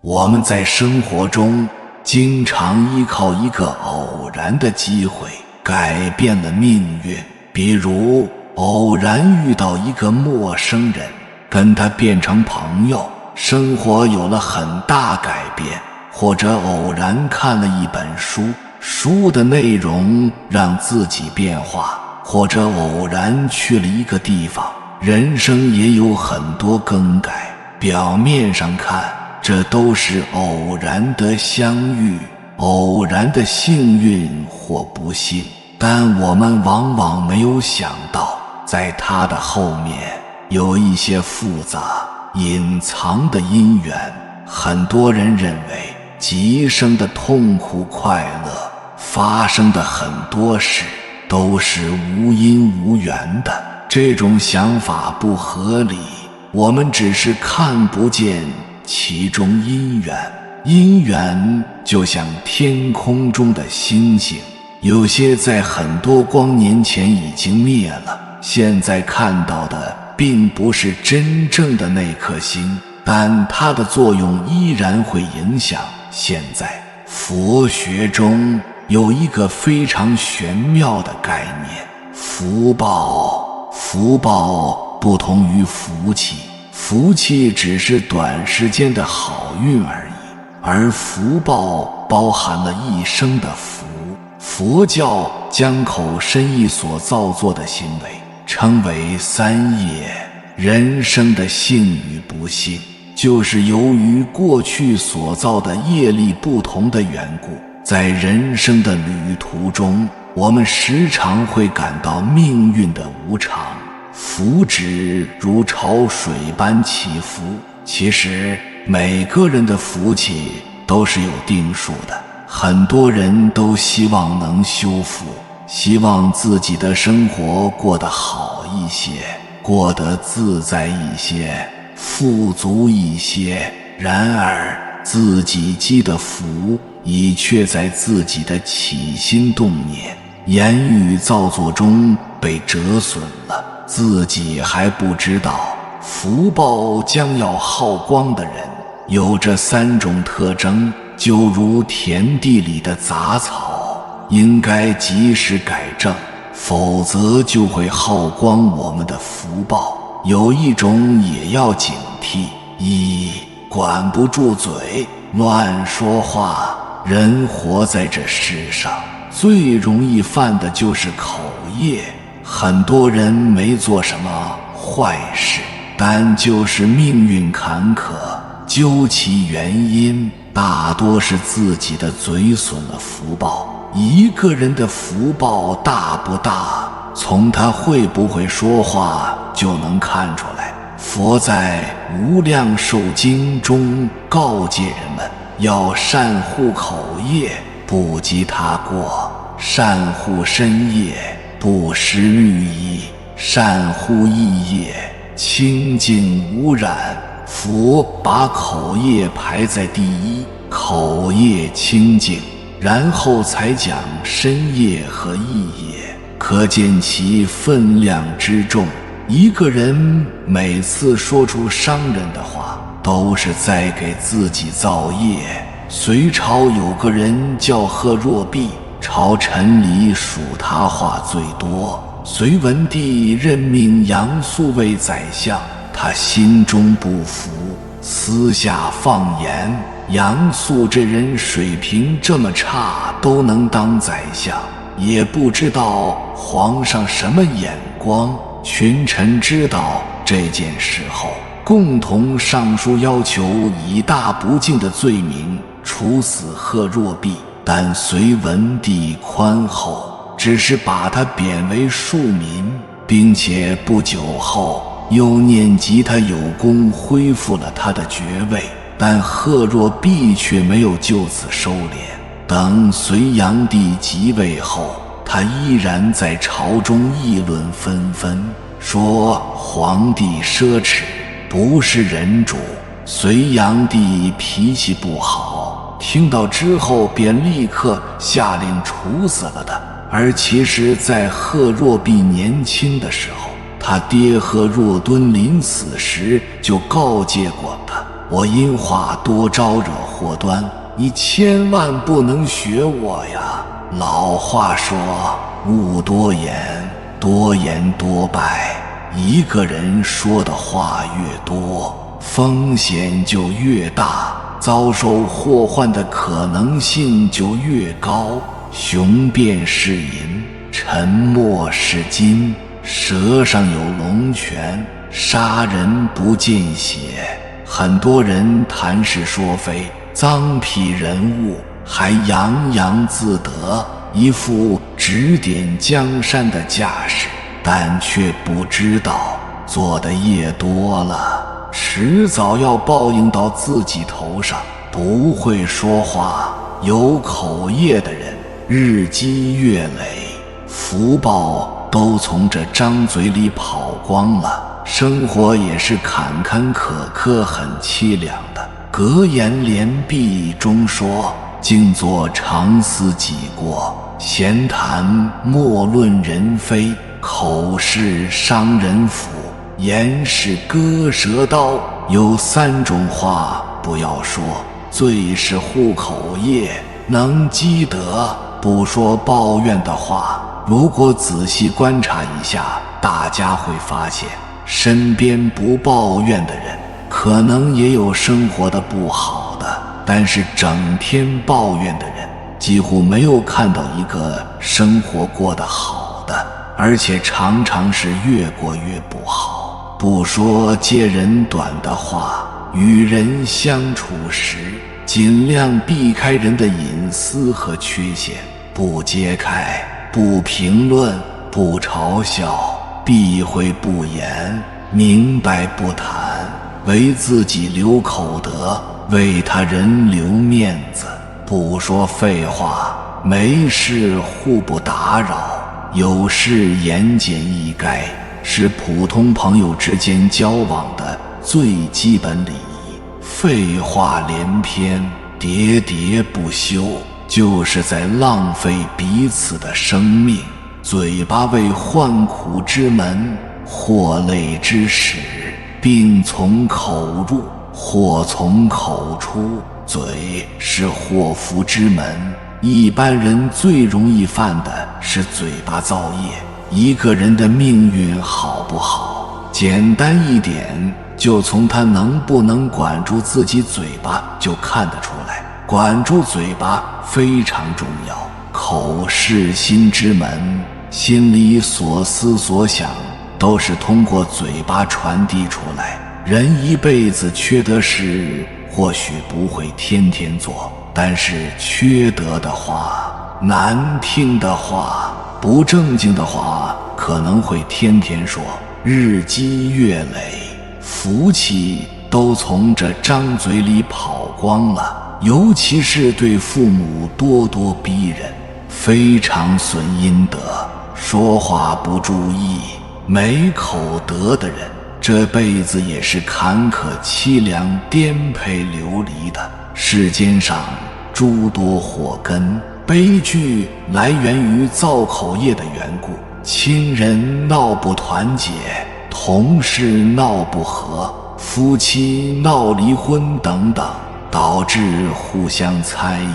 我们在生活中经常依靠一个偶然的机会改变了命运，比如偶然遇到一个陌生人，跟他变成朋友，生活有了很大改变；或者偶然看了一本书，书的内容让自己变化；或者偶然去了一个地方，人生也有很多更改。表面上看，这都是偶然的相遇，偶然的幸运或不幸，但我们往往没有想到，在它的后面有一些复杂隐藏的因缘。很多人认为极生的痛苦快乐，发生的很多事都是无因无缘的，这种想法不合理。我们只是看不见其中因缘，因缘就像天空中的星星，有些在很多光年前已经灭了，现在看到的并不是真正的那颗星，但它的作用依然会影响现在。佛学中有一个非常玄妙的概念，福报。福报不同于福气，福气只是短时间的好运而已，而福报包含了一生的福。佛教将口身意所造作的行为称为三业，人生的幸与不幸，就是由于过去所造的业力不同的缘故，在人生的旅途中，我们时常会感到命运的无常，福祉如潮水般起伏。其实每个人的福气都是有定数的，很多人都希望能修福，希望自己的生活过得好一些，过得自在一些，富足一些。然而自己积的福已却在自己的起心动念、言语造作中被折损了，自己还不知道。福报将要耗光的人有这三种特征，就如田地里的杂草，应该及时改正，否则就会耗光我们的福报。有一种也要警惕：一、管不住嘴，乱说话。人活在这世上，最容易犯的就是口业。很多人没做什么坏事，但就是命运坎坷，究其原因，大多是自己的嘴损了福报。一个人的福报大不大，从他会不会说话就能看出来。佛在《无量寿经》中告诫人们，要善护口业，不及他过；善护身业，不失律仪；善护意业，清净无染。佛把口业排在第一，口业清净，然后才讲身业和意业，可见其分量之重。一个人每次说出伤人的话，都是在给自己造业。隋朝有个人叫贺若弼，朝臣里数他话最多。隋文帝任命杨素为宰相，他心中不服，私下放言，杨素这人水平这么差都能当宰相，也不知道皇上什么眼光。群臣知道这件事后，共同上书要求以大不敬的罪名处死贺若弼，但隋文帝宽厚，只是把他贬为庶民，并且不久后又念及他有功恢复了他的爵位，但贺若弼却没有就此收敛。等隋炀帝即位后，他依然在朝中议论纷纷，说皇帝奢侈，不是人主。隋炀帝脾气不好，听到之后便立刻下令处死了他。而其实在贺若弼年轻的时候，他爹贺若敦临死时就告诫过他，我因话多招惹祸端，你千万不能学我呀。老话说，勿多言，多言多败。一个人说的话越多，风险就越大，遭受祸患的可能性就越高。雄辩是银，沉默是金。舌上有龙泉，杀人不见血。很多人谈是说非，脏痞人物还洋洋自得，一副指点江山的架势，但却不知道做的业多了，迟早要报应到自己头上。不会说话、有口业的人，日积月累，福报都从这张嘴里跑光了，生活也是坎坎坷坷，很凄凉的。格言联璧中说，静坐常思己过，闲谈莫论人非，口是伤人腹，言是割舌刀。有3种话不要说，最是护口业，能积德，不说抱怨的话。如果仔细观察一下，大家会发现，身边不抱怨的人，可能也有生活的不好的，但是整天抱怨的人，几乎没有看到一个生活过得好的，而且常常是越过越不好。不说揭人短的话，与人相处时，尽量避开人的隐私和缺陷，不揭开，不评论，不嘲笑，避讳不言，明白不谈，为自己留口德，为他人留面子。不说废话，没事互不打扰，有事言简意赅，是普通朋友之间交往的最基本礼仪。废话连篇，喋喋不休，就是在浪费彼此的生命。嘴巴为患苦之门，祸累之始，病从口入，祸从口出。嘴是祸福之门，一般人最容易犯的是嘴巴造业。一个人的命运好不好，简单一点，就从他能不能管住自己嘴巴就看得出来。管住嘴巴非常重要，口是心之门，心里所思所想都是通过嘴巴传递出来。人一辈子缺德事或许不会天天做，但是缺德的话、难听的话、不正经的话可能会天天说，日积月累，福气都从这张嘴里跑光了。尤其是对父母咄咄逼人，非常损阴德。说话不注意，没口德的人，这辈子也是坎坷凄凉、颠沛流离的。世间上诸多祸根，悲剧来源于造口业的缘故。亲人闹不团结，同事闹不和，夫妻闹离婚等等，导致互相猜疑、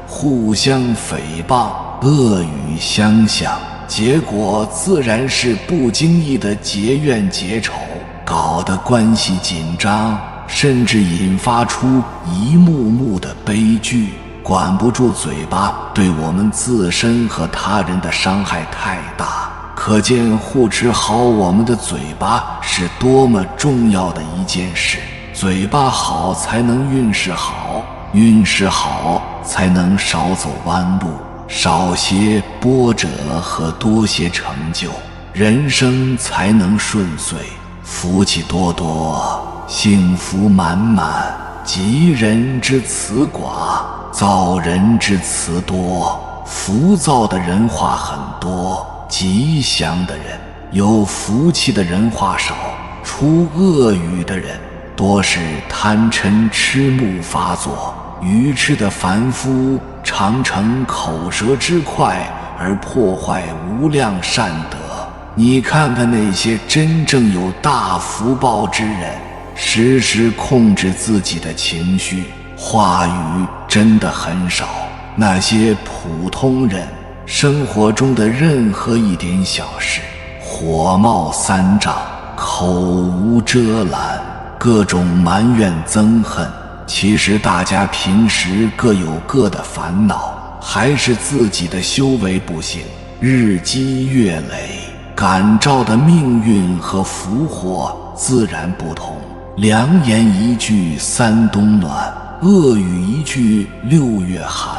互相诽谤、恶语相向，结果自然是不经意的结怨结仇，搞得关系紧张，甚至引发出一幕幕的悲剧。管不住嘴巴，对我们自身和他人的伤害太大，可见护持好我们的嘴巴是多么重要的一件事。嘴巴好才能运势好，运势好才能少走弯路，少些波折和多些成就，人生才能顺遂，福气多多，幸福满满。吉人之辞寡，躁人之辞多。浮躁的人话很多，吉祥的人、有福气的人话少，出恶语的人多是贪嗔痴目发作。愚痴的凡夫常乘口舌之快而破坏无量善德。你看看那些真正有大福报之人，时时控制自己的情绪，话语真的很少。那些普通人生活中的任何一点小事，火冒三丈，口无遮拦，各种埋怨憎恨，其实大家平时各有各的烦恼，还是自己的修为不行，日积月累，感召的命运和福祸自然不同。良言一句三冬暖，恶语一句六月寒。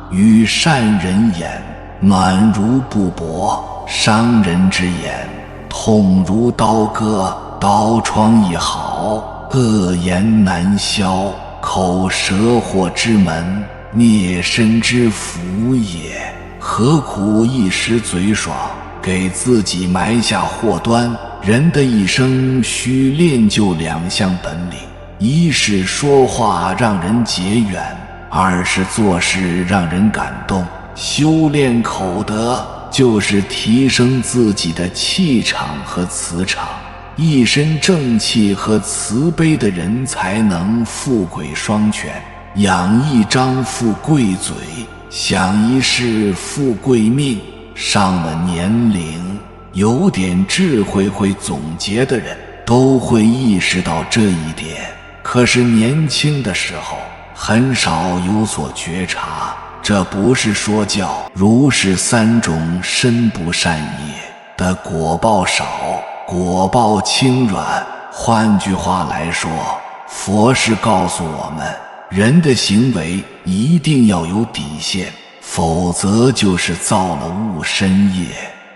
与善人言，暖如布帛；伤人之言，痛如刀割。刀疮一毫，恶言难消。口舌祸之门，孽身之福也。何苦一时嘴爽，给自己埋下祸端？人的一生需练就两项本领，一是说话让人结缘，二是做事让人感动。修炼口德，就是提升自己的气场和磁场。一身正气和慈悲的人才能富贵双全。养一张富贵嘴，享一世富贵命。上了年龄，有点智慧会总结的人都会意识到这一点，可是年轻的时候很少有所觉察。这不是说教，如是三种身不善业的果报少，果报轻软。换句话来说，佛是告诉我们，人的行为一定要有底线，否则就是造了误身业。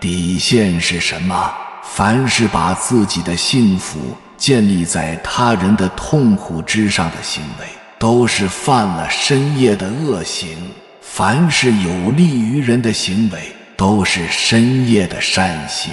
底线是什么？凡是把自己的幸福建立在他人的痛苦之上的行为，都是犯了身业的恶行。凡是有利于人的行为，都是身业的善行。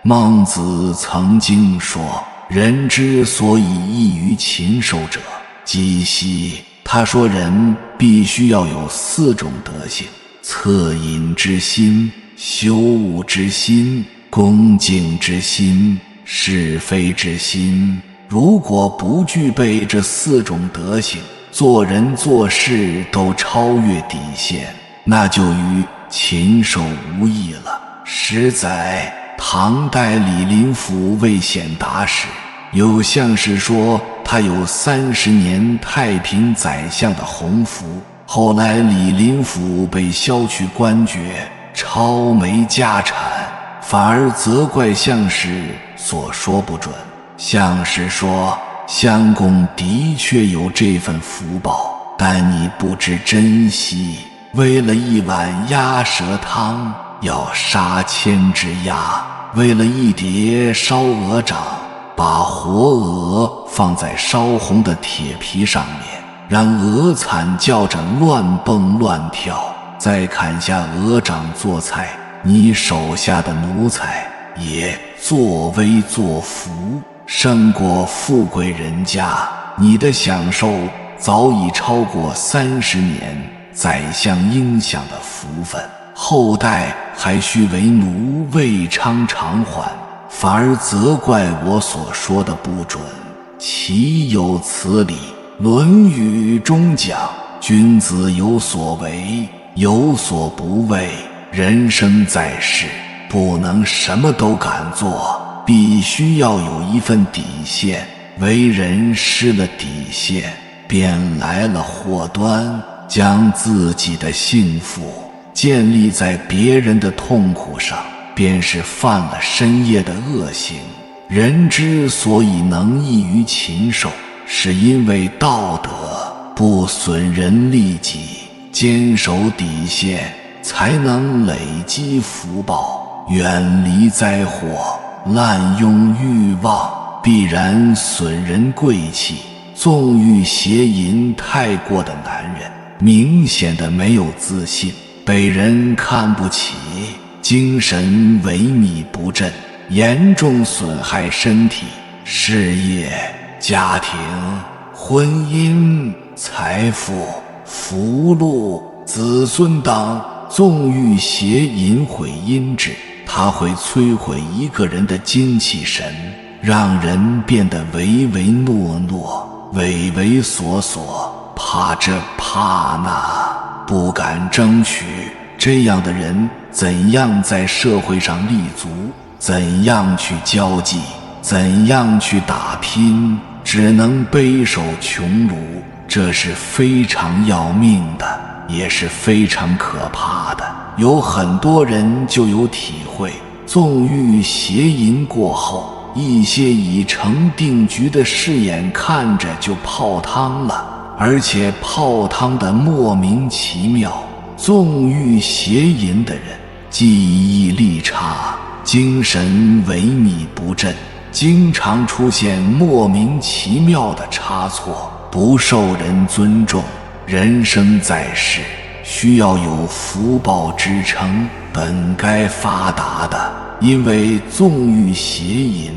孟子曾经说，人之所以异于禽兽者，几息。他说人必须要有4种德行：恻隐之心、羞恶之心、恭敬之心、是非之心。如果不具备这4种德行，做人做事都超越底线，那就与禽兽无异了。实在唐代李林甫为显达时，有相士说他有30年太平宰相的鸿福。后来李林甫被削去官爵，超没家产，反而责怪相士所说不准。相士说，相公的确有这份福报，但你不知珍惜。为了一碗鸭舌汤，要杀1000只鸭；为了一碟烧鹅掌，把活鹅放在烧红的铁皮上面，让鹅惨叫着乱蹦乱跳。再砍下鹅掌做菜，你手下的奴才也作威作福，胜过富贵人家。你的享受早已超过30年宰相应享的福分，后代还需为奴未尝偿还，反而责怪我所说的不准，岂有此理？论语中讲，君子有所为，有所不为。人生在世，不能什么都敢做，必须要有一份底线。为人失了底线，便来了祸端，将自己的幸福建立在别人的痛苦上，便是犯了身业的恶行。人之所以能异于禽兽，是因为道德不损人利己，坚守底线，才能累积福报，远离灾祸。滥用欲望必然损人贵气，纵欲邪淫太过的男人，明显的没有自信，被人看不起，精神萎靡不振，严重损害身体、事业、家庭、婚姻、财富、福禄、子孙等。纵欲邪淫毁阴质，它会摧毁一个人的精气神，让人变得唯唯诺诺、畏畏缩缩，怕这怕那，不敢争取。这样的人怎样在社会上立足？怎样去交际？怎样去打拼？只能背受穷辱，这是非常要命的，也是非常可怕的。有很多人就有体会，纵欲邪淫过后，一些已成定局的誓言看着就泡汤了，而且泡汤的莫名其妙。纵欲邪淫的人记忆力差，精神萎靡不振，经常出现莫名其妙的差错，不受人尊重。人生在世，需要有福报支撑，本该发达的，因为纵欲邪淫，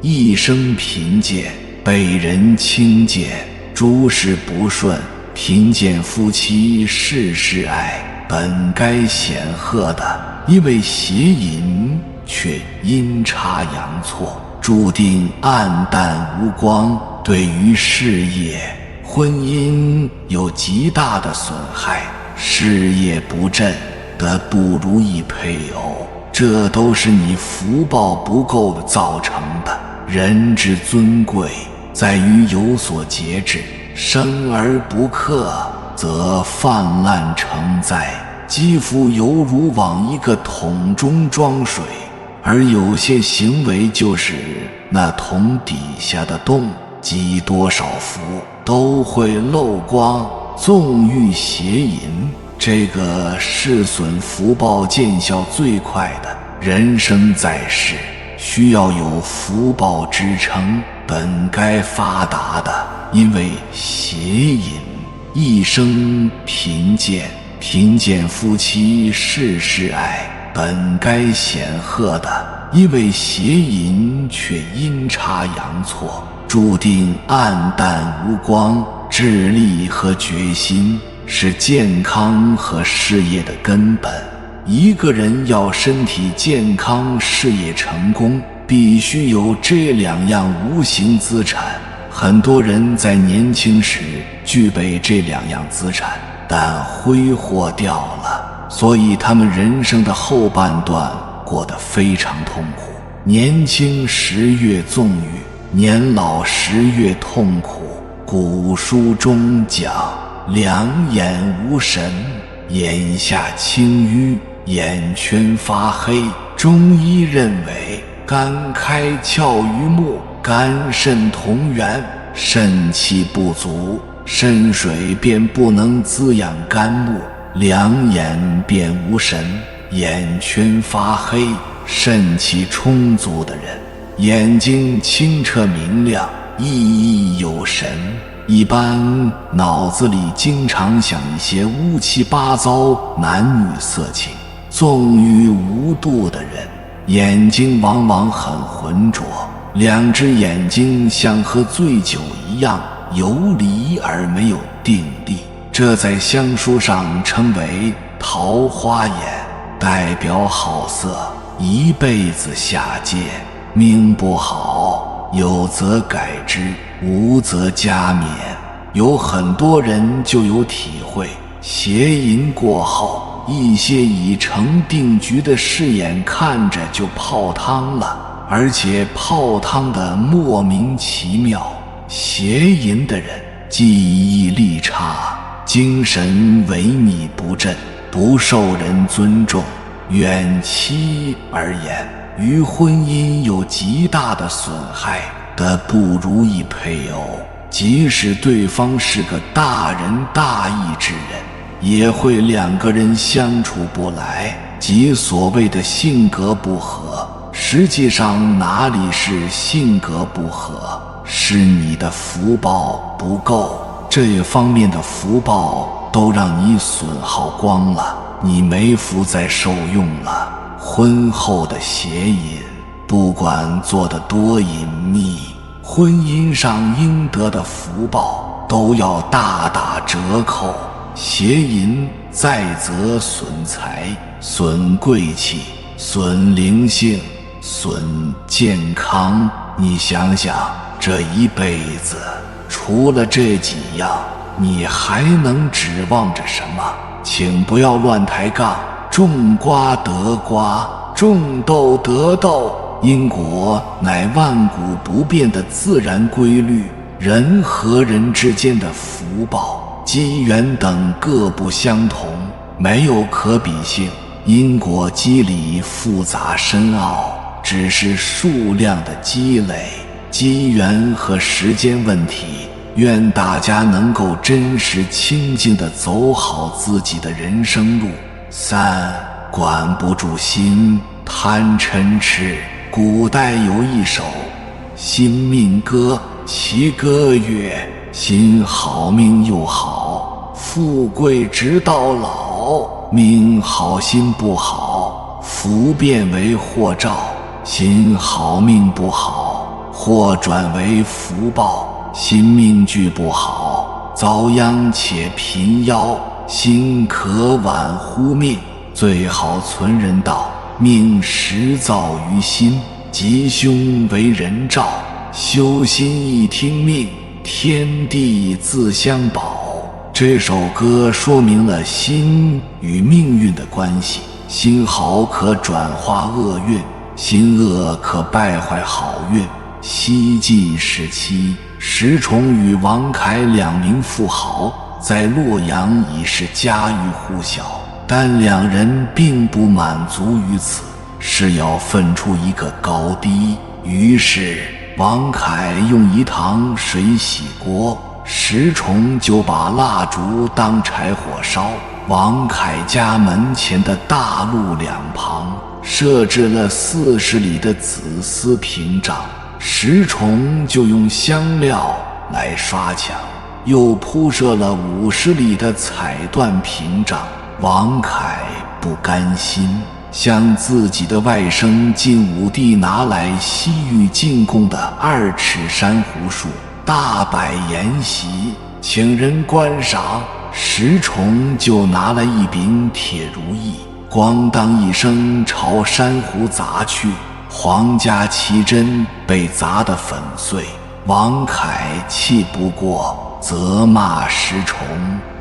一生贫贱，被人轻贱，诸事不顺，贫贱夫妻事事哀，本该显赫的，因为邪淫却阴差阳错，注定黯淡无光，对于事业、婚姻有极大的损害，事业不振，得不如意配偶，这都是你福报不够造成的。人之尊贵，在于有所节制，生而不克，则泛滥成灾，几乎犹如往一个桶中装水，而有些行为就是那桶底下的洞，积多少福都会漏光。纵欲邪淫，这个是损福报见效最快的。人生在世，需要有福报支撑，本该发达的，因为邪淫，一生贫贱，贫贱夫妻事事哀，本该显赫的，因为邪淫却阴差阳错，注定黯淡无光。智力和决心是健康和事业的根本。一个人要身体健康、事业成功，必须有这两样无形资产。很多人在年轻时具备这两样资产，但挥霍掉了，所以他们人生的后半段过得非常痛苦。年轻时越纵欲，年老时越痛苦。古书中讲，两眼无神，眼下青瘀，眼圈发黑。中医认为，肝开窍于目，肝肾同源，肾气不足，肾水便不能滋养肝木，两眼便无神，眼圈发黑。肾气充足的人，眼睛清澈明亮，熠熠有神，一般脑子里经常想一些乌七八糟男女色情。纵欲无度的人，眼睛往往很浑浊，两只眼睛像和醉酒一样游离而没有定力，这在乡书上称为桃花眼，代表好色，一辈子下贱。命不好，有则改之，无则加勉。有很多人就有体会，邪淫过后，一些已成定局的誓言看着就泡汤了，而且泡汤的莫名其妙。邪淫的人记忆力差，精神萎靡不振，不受人尊重。远妻而言，于婚姻有极大的损害，得不如意配偶，即使对方是个大仁大义之人，也会两个人相处不来，即所谓的性格不合。实际上哪里是性格不合，是你的福报不够，这方面的福报都让你损耗光了，你没福再受用了。婚后的邪淫，不管做得多隐秘，婚姻上应得的福报都要大打折扣。邪淫再则损财，损贵气，损灵性，损健康，你想想，这一辈子除了这几样，你还能指望着什么？请不要乱抬杠，种瓜得瓜，种豆得豆，因果乃万古不变的自然规律，人和人之间的福报、机缘等各不相同，没有可比性。因果机理复杂深奥，只是数量的积累，机缘和时间问题。愿大家能够真实清净地走好自己的人生路。3. 管不住心，贪嗔痴。古代有一首心命歌，其歌曰：心好命又好，富贵直到老。命好心不好，福变为祸兆；心好命不好，祸转为福报。心命俱不好，遭殃且贫夭。心可挽乎命，最好存人道。命实造于心，吉凶为人兆。修心亦听命，天地自相保。这首歌说明了心与命运的关系。心好可转化厄运，心恶可败坏好运。西晋时期，石崇与王凯两名富豪在洛阳已是家喻户晓，但两人并不满足于此，是要分出一个高低。于是王凯用一塘水洗锅，石崇就把蜡烛当柴火烧。王凯家门前的大路两旁设置了40里的紫丝屏障，石崇就用香料来刷墙，又铺设了50里的彩缎屏障。王凯不甘心，向自己的外甥晋武帝拿来西域进贡的2尺珊瑚树，大摆筵席，请人观赏。石崇就拿了一柄铁如意，咣当一声朝珊瑚砸去，皇家奇珍被砸得粉碎。王凯气不过，责骂石崇，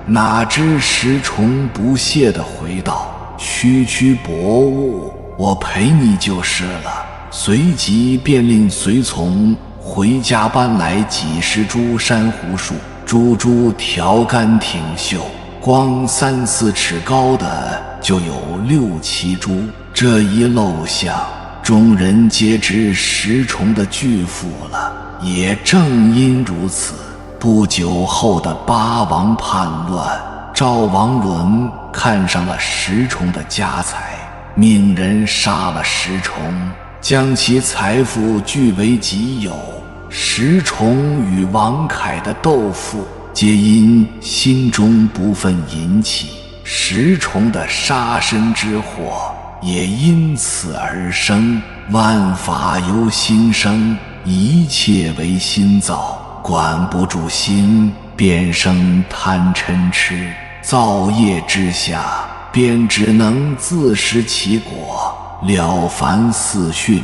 哪知石崇不屑地回道：区区薄物，我赔你就是了。随即便令随从回家搬来几十株珊瑚树，株株条干挺秀，光3、4尺高的就有6、7株。这一露相，众人皆知石崇的巨富了。也正因如此，不久后的8王叛乱，赵王伦看上了石崇的家财，命人杀了石崇，将其财富据为己有。石崇与王凯的斗富，皆因心中不忿引起，石崇的杀身之祸也因此而生。万法由心生，一切为心造，管不住心，便生贪嗔痴。造业之下，便只能自食其果。了凡四训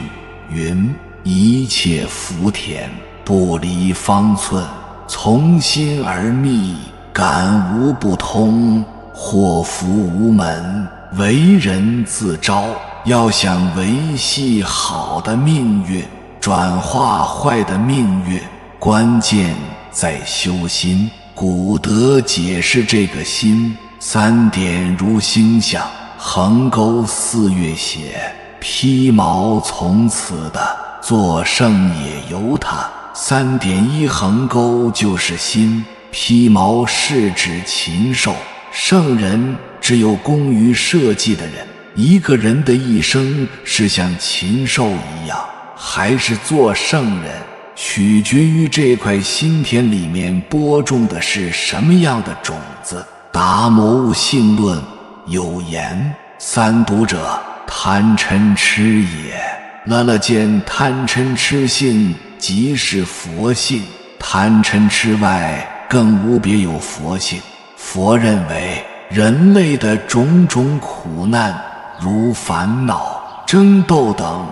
云：一切福田，不离方寸，从心而觅，感无不通。祸福无门，为人自招。要想维系好的命运，转化坏的命运，关键在修心。古德解释这个心：3点如星象，横钩4月血，披毛从此的，作圣也由他。3点1横钩就是心，披毛是指禽兽。圣人只有工于社稷的人。一个人的一生是像禽兽一样，还是做圣人，取决于这块心田里面播种的是什么样的种子。达摩悟性论有言：3毒者，贪嗔痴也。了了见贪嗔痴性，即是佛性。贪嗔痴外，更无别有佛性。佛认为人类的种种苦难，如烦恼、争斗等，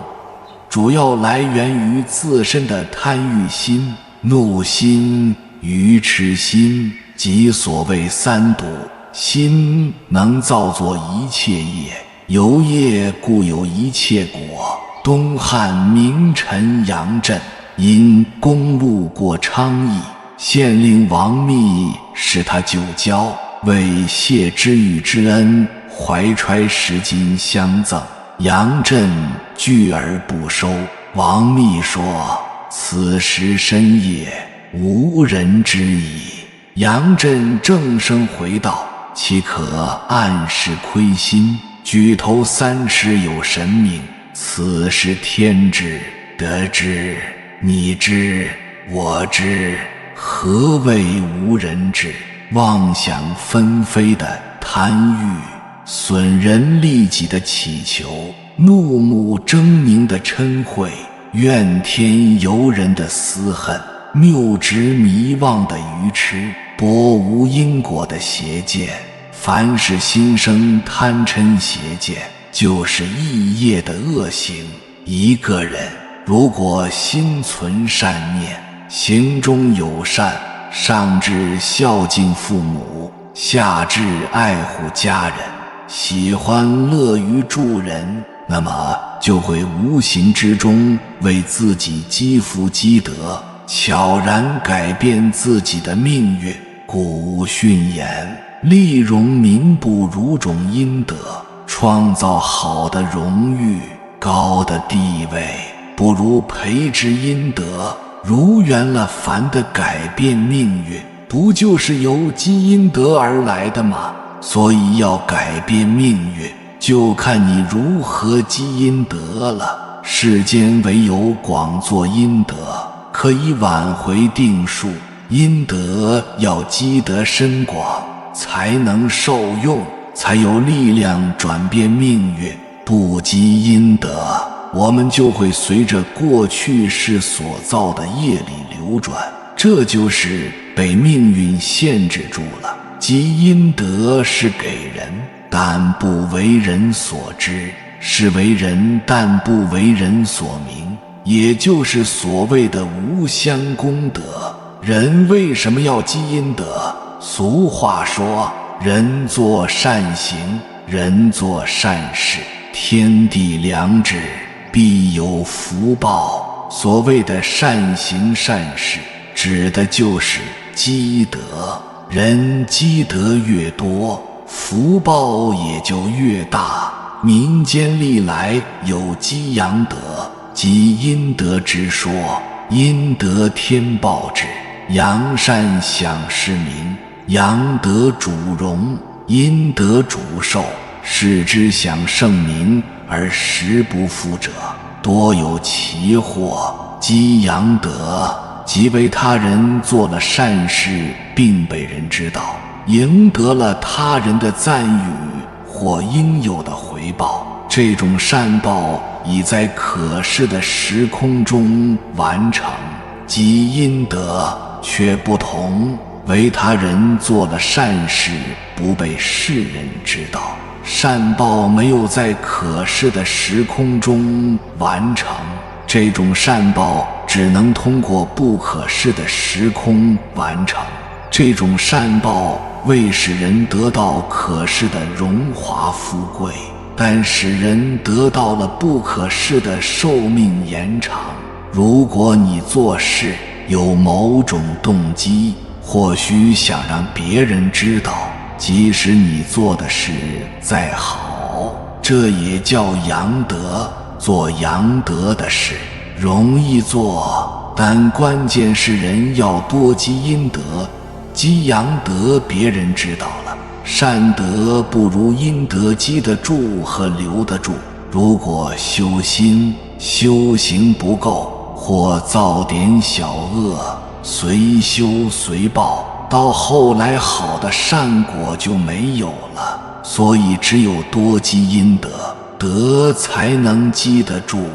主要来源于自身的贪欲心、怒心、愚痴心即所谓三毒。心能造作一切业，由业故有一切果。东汉名臣杨震因公路过昌邑，县令王密使他救交，为谢知遇之恩，怀揣10斤相赠。杨震拒而不收。王密说：“此时深夜，无人知矣。”杨震正声回道：“岂可暗室亏心？举头三尺有神明，此是天知。得知，你知，我知，何谓无人知？妄想纷飞的贪欲，损人利己的祈求，怒目狰狞的嗔恚，怨天尤人的思恨，谬执迷妄的愚痴，薄无因果的邪见。凡是心生贪嗔邪见，就是异业的恶行。一个人如果心存善念，行中有善，上至孝敬父母，下至爱护家人，喜欢乐于助人，那么就会无形之中为自己积福积德，悄然改变自己的命运。古训言：利荣民不如种阴德，创造好的荣誉、高的地位，不如培植阴德，如愿了凡的改变命运，不就是由积阴德而来的吗？所以要改变命运，就看你如何积阴德了。世间唯有广做阴德，可以挽回定数。阴德要积得深广，才能受用，才有力量转变命运。不积阴德，我们就会随着过去世所造的业力流转，这就是被命运限制住了。积阴德是给人，但不为人所知，是为人但不为人所明，也就是所谓的无相功德。人为什么要积阴德？俗话说：人做善行，人做善事，天地良知，必有福报。所谓的善行善事，指的就是积德。人积德越多，福报也就越大。民间历来有积阳德、积阴德之说，阴德天报之，扬善享世民，阳德主荣，阴德主寿。视之享圣民而实不富者，多有其祸。积阳德即为他人做了善事，并被人知道，赢得了他人的赞誉或应有的回报。这种善报已在可视的时空中完成。积阴德却不同，为他人做了善事，不被世人知道。善报没有在可视的时空中完成，这种善报只能通过不可视的时空完成。这种善报未使人得到可视的荣华富贵，但使人得到了不可视的寿命延长。如果你做事有某种动机，或许想让别人知道，即使你做的事再好，这也叫阳德。做阳德的事容易做，但关键是人要多积阴德。积阳德别人知道了，善德不如阴德积得住和留得住。如果修心修行不够，或造点小恶，随修随报，到后来好的善果就没有了。所以只有多积阴德，德才能积得住，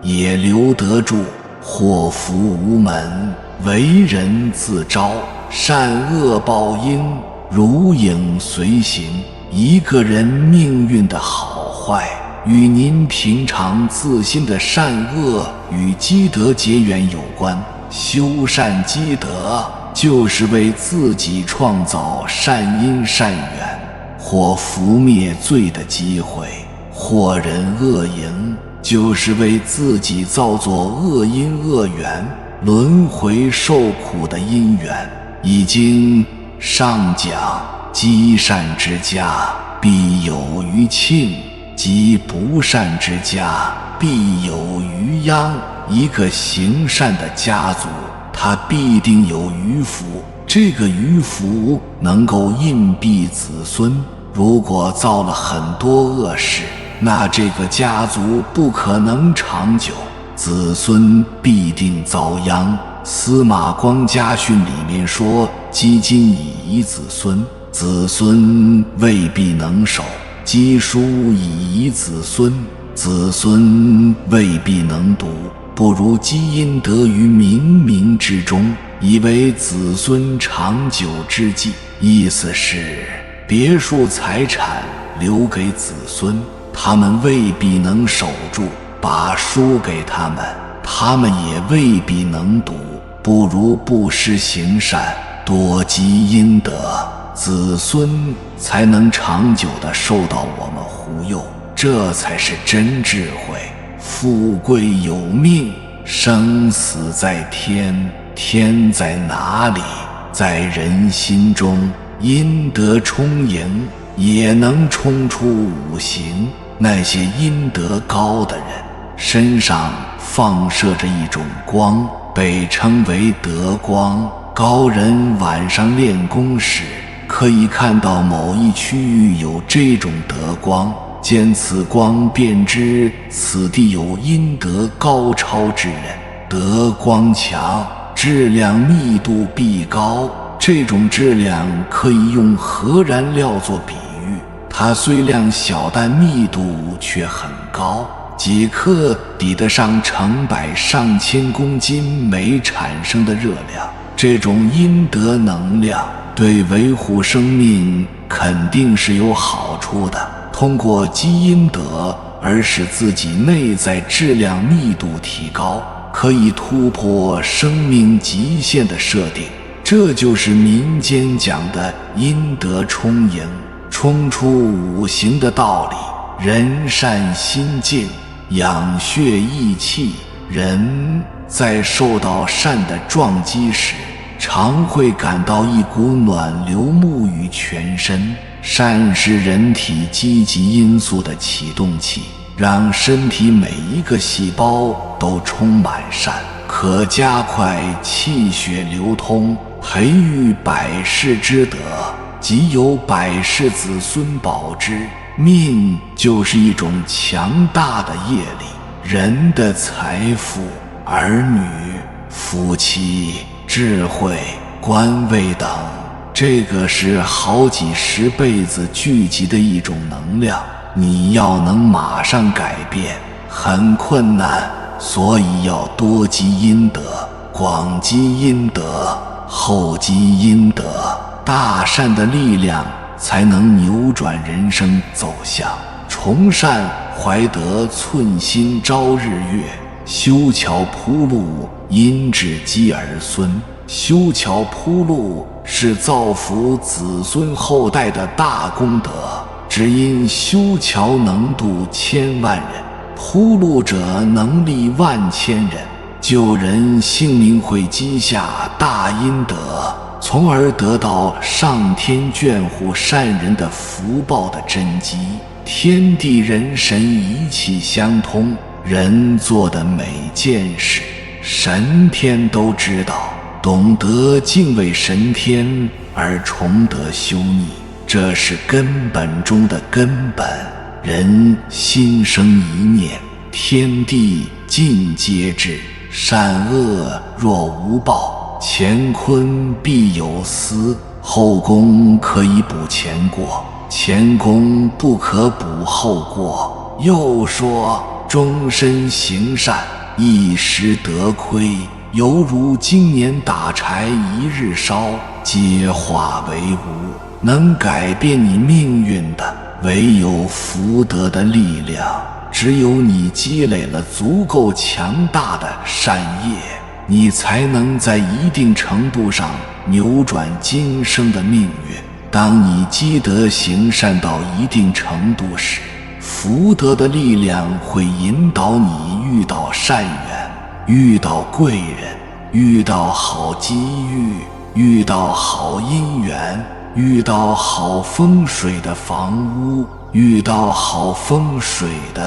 也留得住。祸福无门，为人自招。善恶报应，如影随形。一个人命运的好坏，与您平常自心的善恶与积德结缘有关。修善积德，就是为自己创造善因善缘，或拂灭罪的机会；或人恶营，就是为自己造作恶因恶缘，轮回受苦的因缘。已经上讲，积善之家，必有余庆；积不善之家，必有余殃。一个行善的家族，他必定有余福，这个余福能够荫庇子孙。如果造了很多恶事，那这个家族不可能长久，子孙必定遭殃。司马光家训里面说，积金以遗子孙，子孙未必能守；积书以遗子孙，子孙未必能读。不如积阴德于冥冥之中，以为子孙长久之计。意思是，别墅财产留给子孙，他们未必能守住；把书给他们，他们也未必能读。不如布施行善，多积阴德，子孙才能长久地受到我们护佑，这才是真智慧。富贵有命，生死在天，天在哪里？在人心中。阴德充盈，也能冲出五行。那些阴德高的人身上放射着一种光，被称为德光。高人晚上练功时，可以看到某一区域有这种德光，见此光便知此地有阴德高超之人。德光强，质量密度必高。这种质量可以用核燃料做比喻，它虽量小，但密度却很高，几克抵得上成百上千公斤煤产生的热量。这种阴德能量对维护生命肯定是有好处的。通过积阴德而使自己内在质量密度提高，可以突破生命极限的设定。这就是民间讲的阴德充盈，冲出五行的道理。人善心静，养血益气。人在受到善的撞击时，常会感到一股暖流沐浴全身。善是人体积极因素的启动器，让身体每一个细胞都充满善，可加快气血流通，培育百世之德，即有百世子孙保之。命就是一种强大的业力，人的财富、儿女、夫妻、智慧、官位等，这个是好几十辈子聚集的一种能量，你要能马上改变很困难，所以要多积阴德，广积阴德，厚积阴德，大善的力量才能扭转人生走向。崇善怀德，寸心朝日月。修桥铺路，因至积儿孙。修桥铺路是造福子孙后代的大功德，只因修桥能度千万人，铺路者能力万千人，救人性命会积下大阴德，从而得到上天眷护善人的福报的真机。天地人神一气相通，人做的每件事，神天都知道。懂得敬畏神天而崇德修逆，这是根本中的根本。人心生一念，天地尽皆知。善恶若无报，乾坤必有私。后宫可以补前过，前功不可补后过。又说终身行善，一时得亏，犹如今年打柴一日烧，皆化为无。能改变你命运的，唯有福德的力量。只有你积累了足够强大的善业，你才能在一定程度上扭转今生的命运。当你积德行善到一定程度时，福德的力量会引导你遇到善缘，遇到贵人，遇到好机遇，遇到好姻缘，遇到好风水的房屋，遇到好风水的。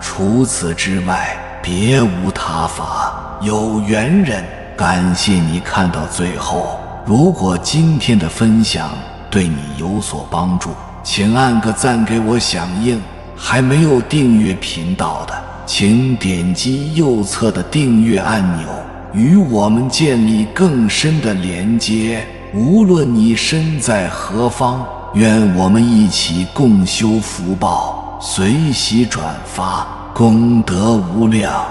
除此之外，别无他法。有缘人，感谢你看到最后。如果今天的分享对你有所帮助，请按个赞给我响应。还没有订阅频道的，请点击右侧的订阅按钮，与我们建立更深的连接。无论你身在何方，愿我们一起共修福报，随喜转发，功德无量。